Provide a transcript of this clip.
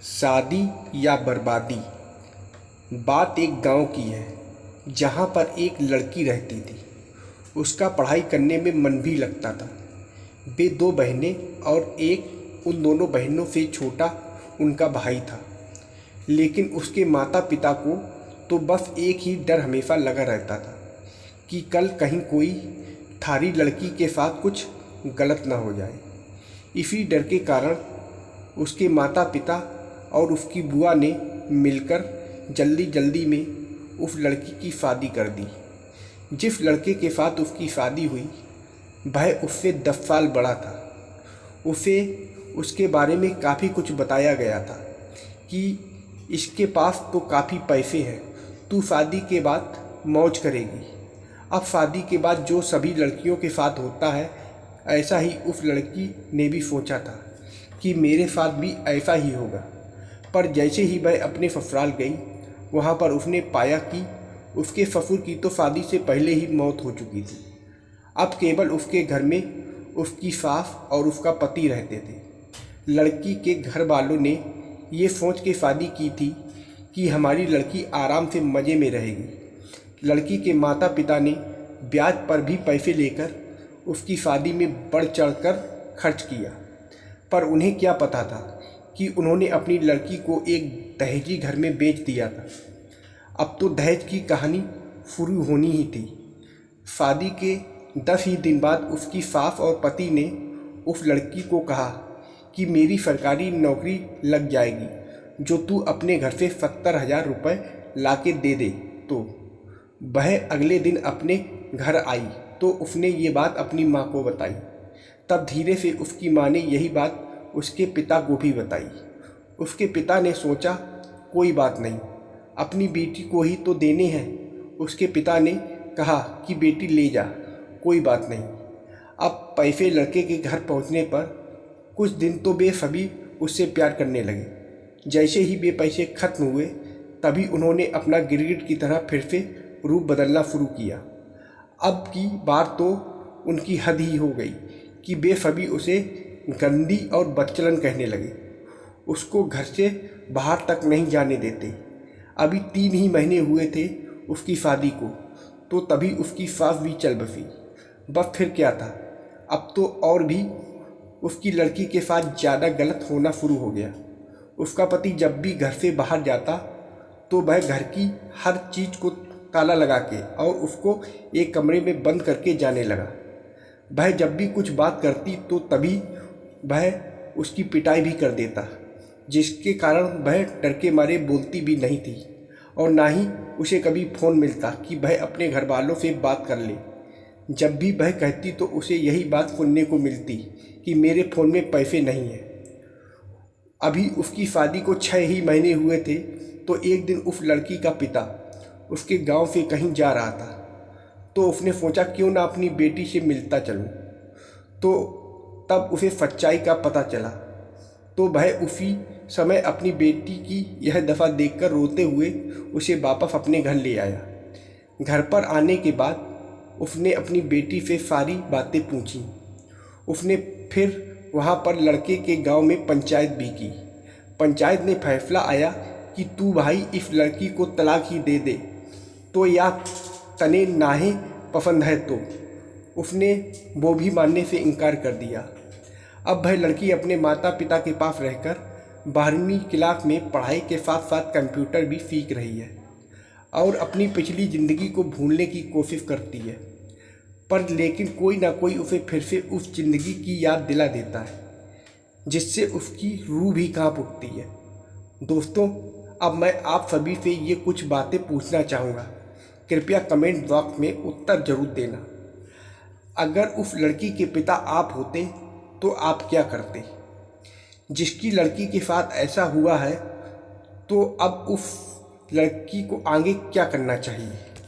शादी या बर्बादी। बात एक गांव की है जहां पर एक लड़की रहती थी। उसका पढ़ाई करने में मन भी लगता था। वे दो बहनें और एक उन दोनों बहनों से छोटा उनका भाई था। लेकिन उसके माता पिता को तो बस एक ही डर हमेशा लगा रहता था कि कल कहीं कोई थारी लड़की के साथ कुछ गलत ना हो जाए। इसी डर के कारण उसके माता पिता और उसकी बुआ ने मिलकर जल्दी जल्दी में उस लड़की की शादी कर दी। जिस लड़के के साथ उसकी शादी हुई वह उससे 10 साल बड़ा था। उसे उसके बारे में काफ़ी कुछ बताया गया था कि इसके पास तो काफ़ी पैसे हैं, तू शादी के बाद मौज करेगी। अब शादी के बाद जो सभी लड़कियों के साथ होता है ऐसा ही उस लड़की ने भी सोचा था कि मेरे साथ भी ऐसा ही होगा। पर जैसे ही वह अपने ससुराल गई वहाँ पर उसने पाया कि उसके ससुर की तो शादी से पहले ही मौत हो चुकी थी। अब केवल उसके घर में उसकी सास और उसका पति रहते थे। लड़की के घर वालों ने ये सोच के शादी की थी कि हमारी लड़की आराम से मज़े में रहेगी। लड़की के माता पिता ने ब्याज पर भी पैसे लेकर उसकी शादी में बढ़ चढ़कर खर्च किया। पर उन्हें क्या पता था कि उन्होंने अपनी लड़की को एक दहेजी घर में बेच दिया था। अब तो दहेज की कहानी शुरू होनी ही थी। शादी के 10 ही दिन बाद उसकी सास और पति ने उस लड़की को कहा कि मेरी सरकारी नौकरी लग जाएगी जो तू अपने घर से 70,000 रुपये ला के दे दे। तो वह अगले दिन अपने घर आई तो उसने ये बात अपनी माँ को बताई। तब धीरे से उसकी माँ ने यही बात उसके पिता को भी बताई। उसके पिता ने सोचा कोई बात नहीं, अपनी बेटी को ही तो देने हैं। उसके पिता ने कहा कि बेटी ले जा, कोई बात नहीं। अब पैसे लड़के के घर पहुंचने पर कुछ दिन तो वे सभी उससे प्यार करने लगे। जैसे ही वे पैसे खत्म हुए तभी उन्होंने अपना गिरगिट की तरह फिर से रूप बदलना शुरू किया। अब की बार तो उनकी हद ही हो गई कि वे सभी उसे गंदी और बदचलन कहने लगे। उसको घर से बाहर तक नहीं जाने देते। अभी 3 ही महीने हुए थे उसकी शादी को तो तभी उसकी सास भी चल बसी। बस फिर क्या था, अब तो और भी उसकी लड़की के साथ ज़्यादा गलत होना शुरू हो गया। उसका पति जब भी घर से बाहर जाता तो वह घर की हर चीज़ को ताला लगा के और उसको एक कमरे में बंद करके जाने लगा। वह जब भी कुछ बात करती तो तभी वह उसकी पिटाई भी कर देता, जिसके कारण वह डर के मारे बोलती भी नहीं थी और ना ही उसे कभी फ़ोन मिलता कि वह अपने घर वालों से बात कर ले। जब भी वह कहती तो उसे यही बात सुनने को मिलती कि मेरे फ़ोन में पैसे नहीं हैं। अभी उसकी शादी को 6 ही महीने हुए थे तो एक दिन उस लड़की का पिता उसके गांव से कहीं जा रहा था तो उसने सोचा क्यों ना अपनी बेटी से मिलता चलूं। तो तब उसे सच्चाई का पता चला तो वह उसी समय अपनी बेटी की यह दफ़ा देखकर रोते हुए उसे वापस अपने घर ले आया। घर पर आने के बाद उसने अपनी बेटी से सारी बातें पूछी। उसने फिर वहाँ पर लड़के के गांव में पंचायत भी की। पंचायत ने फैसला आया कि तू भाई इस लड़की को तलाक ही दे दे तो या तने नाहे पसंद है तो। उसने वो भी मानने से इनकार कर दिया। अब वह लड़की अपने माता पिता के पास रहकर 12वीं क्लास में पढ़ाई के साथ साथ कंप्यूटर भी सीख रही है और अपनी पिछली ज़िंदगी को भूलने की कोशिश करती है। पर लेकिन कोई ना कोई उसे फिर से उस ज़िंदगी की याद दिला देता है जिससे उसकी रूह भी कांप उठती है। दोस्तों, अब मैं आप सभी से ये कुछ बातें पूछना चाहूँगा, कृपया कमेंट बॉक्स में उत्तर ज़रूर देना। अगर उस लड़की के पिता आप होते तो आप क्या करते? जिसकी लड़की के साथ ऐसा हुआ है तो अब उस लड़की को आगे क्या करना चाहिए?